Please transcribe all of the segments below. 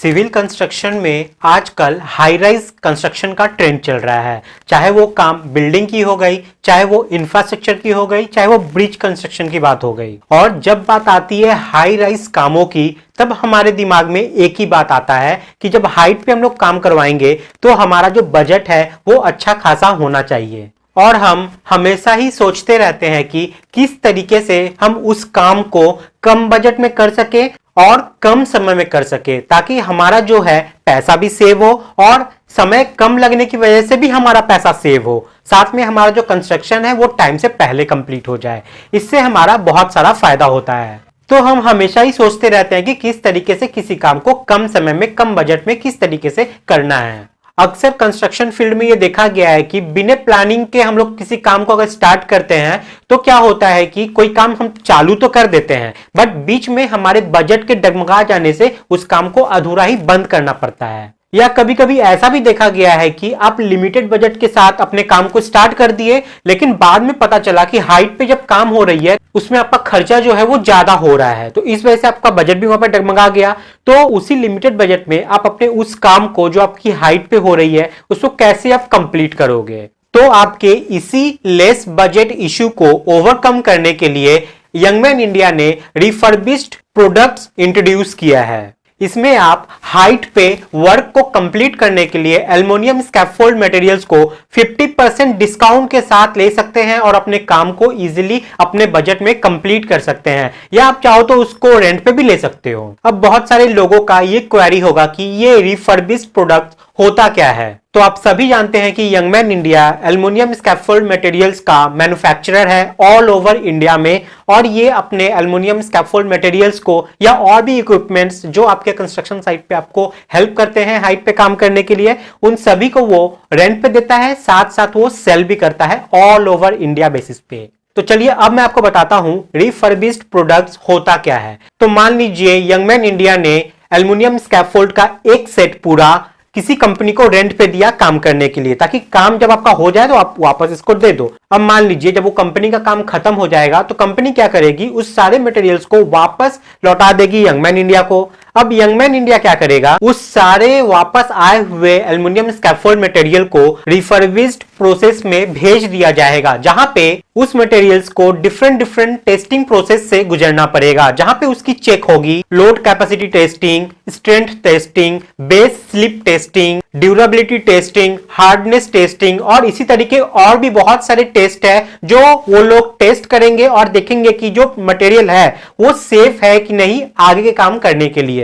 Civil construction में आजकल high rise construction का ट्रेंड चल रहा है। चाहे वो काम बिल्डिंग की हो गई, चाहे वो इंफ्रास्ट्रक्चर की हो गई, चाहे वो ब्रिज कंस्ट्रक्शन की बात हो गई। और जब बात आती है हाई राइज कामों की, तब हमारे दिमाग में एक ही बात आता है कि जब हाइट पे हम लोग काम करवाएंगे तो हमारा जो बजट है वो अच्छा खासा होना चाहिए। और हम हमेशा ही सोचते रहते हैं कि किस तरीके से हम उस काम को कम बजट में कर सके और कम समय में कर सके, ताकि हमारा जो है पैसा भी सेव हो और समय कम लगने की वजह से भी हमारा पैसा सेव हो। साथ में हमारा जो कंस्ट्रक्शन है वो टाइम से पहले कंप्लीट हो जाए। इससे हमारा बहुत सारा फायदा होता है। तो हम हमेशा ही सोचते रहते हैं कि किस तरीके से किसी काम को कम समय में कम बजट में किस तरीके से करना है। अक्सर कंस्ट्रक्शन फील्ड में ये देखा गया है कि बिना प्लानिंग के हम लोग किसी काम को अगर स्टार्ट करते हैं तो क्या होता है कि कोई काम हम चालू तो कर देते हैं, बट बीच में हमारे बजट के डगमगा जाने से उस काम को अधूरा ही बंद करना पड़ता है। या कभी कभी ऐसा भी देखा गया है कि आप लिमिटेड बजट के साथ अपने काम को स्टार्ट कर दिए, लेकिन बाद में पता चला कि हाइट पे जब काम हो रही है उसमें आपका खर्चा जो है वो ज्यादा हो रहा है, तो इस वजह से आपका बजट भी वहां पर डगमगा गया। तो उसी लिमिटेड बजट में आप अपने उस काम को जो आपकी हाइट पे हो रही है उसको कैसे आप कंप्लीट करोगे। तो आपके इसी लेस बजट इश्यू को ओवरकम करने के लिए यंगमैन इंडिया ने रिफर्बिश्ड प्रोडक्ट्स इंट्रोड्यूस किया है। इसमें आप हाइट पे वर्क को कंप्लीट करने के लिए एल्युमिनियम स्कैफोल्ड मटेरियल्स को 50% डिस्काउंट के साथ ले सकते हैं और अपने काम को इजीली अपने बजट में कंप्लीट कर सकते हैं, या आप चाहो तो उसको रेंट पे भी ले सकते हो। अब बहुत सारे लोगों का ये क्वेरी होगा कि ये रिफर्बिश्ड प्रोडक्ट होता क्या है। तो आप सभी जानते हैं कि young man India aluminium scaffold materials का मैन्युफैक्चरर है ऑल ओवर इंडिया में, और ये अपने एल्युमिनियम स्कैफोल्ड मटेरियल्स को या और भी इक्विपमेंट्स जो आपके कंस्ट्रक्शन साइट पे आपको हेल्प करते हैं हाइट पे काम करने के लिए, उन सभी को वो रेंट पे देता है, साथ साथ वो सेल भी करता है ऑल ओवर इंडिया बेसिस पे। तो चलिए अब मैं आपको बताता हूं रिफर्बिश्ड प्रोडक्ट्स होता क्या है। तो मान लीजिए यंगमैन इंडिया ने एल्युमिनियम स्कैफोल्ड का एक सेट पूरा किसी कंपनी को रेंट पे दिया काम करने के लिए, ताकि काम जब आपका हो जाए तो आप वापस इसको दे दो। अब मान लीजिए जब वो कंपनी का काम खत्म हो जाएगा तो कंपनी क्या करेगी, उस सारे मटेरियल्स को वापस लौटा देगी यंगमैन इंडिया को। अब यंगमैन इंडिया क्या करेगा, उस सारे वापस आए हुए एल्युमिनियम स्कैफोल्ड मटेरियल को रिफर्बिश्ड प्रोसेस में भेज दिया जाएगा, जहां पे उस मटेरियल्स को डिफरेंट टेस्टिंग प्रोसेस से गुजरना पड़ेगा, जहां पे उसकी चेक होगी load capacity testing, strength testing, base slip testing, durability testing, hardness testing, और इसी तरीके और भी बहुत सारे टेस्ट है जो वो लोग टेस्ट करेंगे और देखेंगे कि जो मटेरियल है वो सेफ है कि नहीं आगे के काम करने के लिए।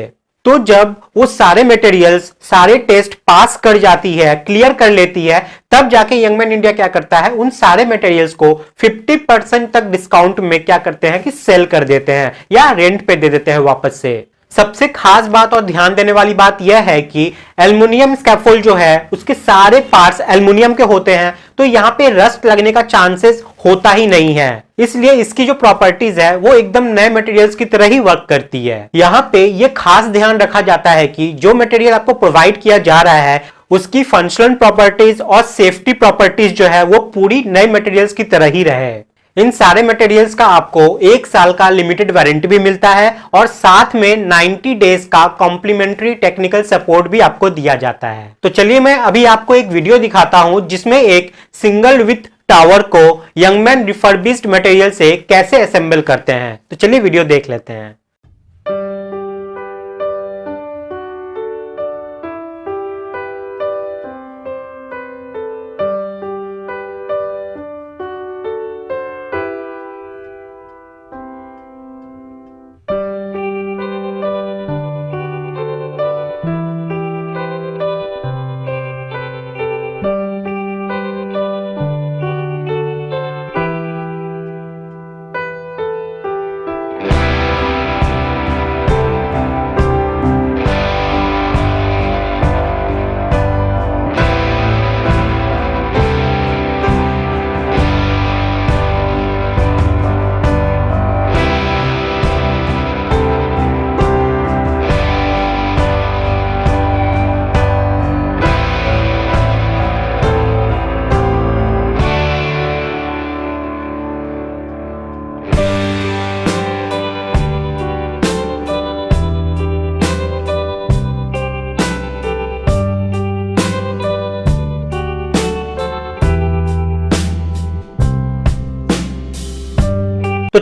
तो जब वो सारे मटेरियल्स सारे टेस्ट पास कर जाती है, क्लियर कर लेती है, तब जाके यंगमैन इंडिया क्या करता है, उन सारे मटेरियल्स को 50% तक डिस्काउंट में क्या करते हैं कि सेल कर देते हैं या रेंट पे दे देते हैं वापस से। सबसे खास बात और ध्यान देने वाली बात यह है कि एल्युमिनियम स्कैफोल्ड जो है उसके सारे पार्ट्स एल्युमिनियम के होते हैं, तो यहां पे रस्ट लगने का चांसेस होता ही नहीं है। इसलिए इसकी जो प्रॉपर्टीज है वो एकदम नए मटेरियल्स की तरह ही वर्क करती है। यहां पे ये खास ध्यान रखा जाता है कि जो मटेरियल आपको प्रोवाइड किया जा रहा है उसकी फंक्शनल प्रॉपर्टीज और सेफ्टी प्रॉपर्टीज जो है वो पूरी नए मटेरियल्स की तरह ही रहे। इन सारे मटेरियल्स का आपको 1 साल का लिमिटेड वारंटी भी मिलता है और साथ में 90 डेज का कॉम्प्लीमेंट्री टेक्निकल सपोर्ट भी आपको दिया जाता है। तो चलिए मैं अभी आपको एक वीडियो दिखाता हूं जिसमें एक सिंगल विथ टावर को यंगमैन रिफर्बिश्ड मटेरियल से कैसे असेंबल करते हैं। तो चलिए वीडियो देख लेते हैं।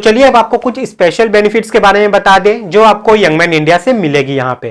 चलिए अब आपको कुछ स्पेशल बेनिफिट्स के बारे में बता दें जो आपको यंगमैन इंडिया से मिलेगी यहाँ पे।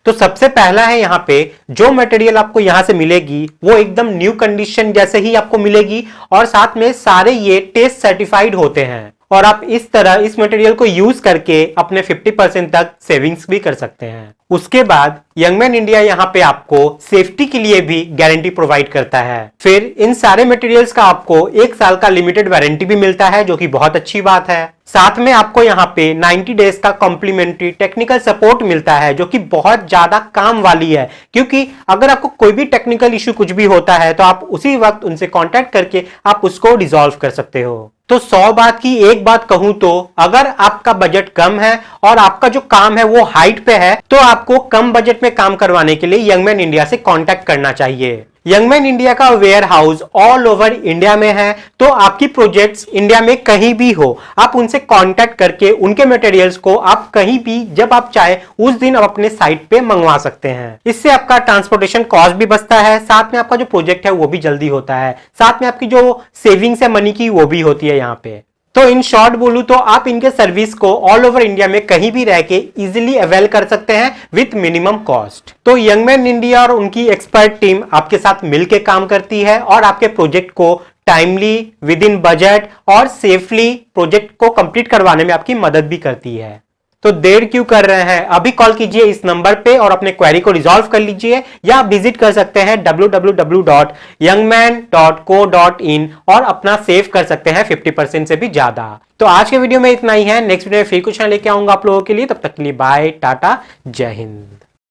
तो सबसे पहला है यहाँ पे जो मटेरियल आपको यहाँ से मिलेगी वो एकदम न्यू कंडीशन जैसे ही आपको मिलेगी और साथ में सारे ये टेस्ट सर्टिफाइड होते हैं और आप इस तरह इस मटेरियल को यूज करके अपने 50% तक सेविंग्स भी कर सकते हैं। उसके बाद यंगमैन इंडिया यहाँ पे आपको सेफ्टी के लिए भी गारंटी प्रोवाइड करता है। फिर इन सारे मटेरियल्स का आपको 1 साल का लिमिटेड वारंटी भी मिलता है जो कि बहुत अच्छी बात है। साथ में आपको यहाँ पे 90 डेज का कॉम्प्लीमेंट्री टेक्निकल सपोर्ट मिलता है जो कि बहुत ज्यादा काम वाली है, क्योंकि अगर आपको कोई भी टेक्निकल इश्यू कुछ भी होता है तो आप उसी वक्त उनसे कांटेक्ट करके आप उसको रिजॉल्व कर सकते हो। तो 100 बात की एक बात कहूं तो अगर आपका बजट कम है और आपका जो काम है वो हाइट पे है तो आपको कम बजट में काम करवाने के लिए यंगमैन इंडिया से कांटेक्ट करना चाहिए। यंगमैन इंडिया का warehouse all over India में है, तो आपकी प्रोजेक्ट्स इंडिया में कहीं भी हो आप उनसे कांटेक्ट करके उनके मटेरियल्स को आप कहीं भी जब आप चाहे उस दिन आप अपने साइट पे मंगवा सकते हैं। इससे आपका ट्रांसपोर्टेशन कॉस्ट भी बचता है, साथ में आपका जो प्रोजेक्ट है वो भी जल्दी होता है, साथ में आपकी जो सेविंग्स है मनी की वो भी होती है यहाँ पे। तो इन शॉर्ट बोलूं तो आप इनके सर्विस को ऑल ओवर इंडिया में कहीं भी रह के इजिली अवेल कर सकते हैं विथ मिनिमम कॉस्ट। तो यंगमैन इंडिया और उनकी एक्सपर्ट टीम आपके साथ मिलकर काम करती है और आपके प्रोजेक्ट को टाइमली विद इन बजट और सेफली प्रोजेक्ट को कंप्लीट करवाने में आपकी मदद भी करती है। तो देर क्यों कर रहे हैं, अभी कॉल कीजिए इस नंबर पे और अपने क्वेरी को रिजॉल्व कर लीजिए, या विजिट कर सकते हैं www.youngman.co.in और अपना सेव कर सकते हैं 50% से भी ज्यादा। तो आज के वीडियो में इतना ही है, नेक्स्ट वीडियो में फिर कुछ लेके आऊंगा आप लोगों के लिए, तब तक के लिए बाय टाटा जय हिंद।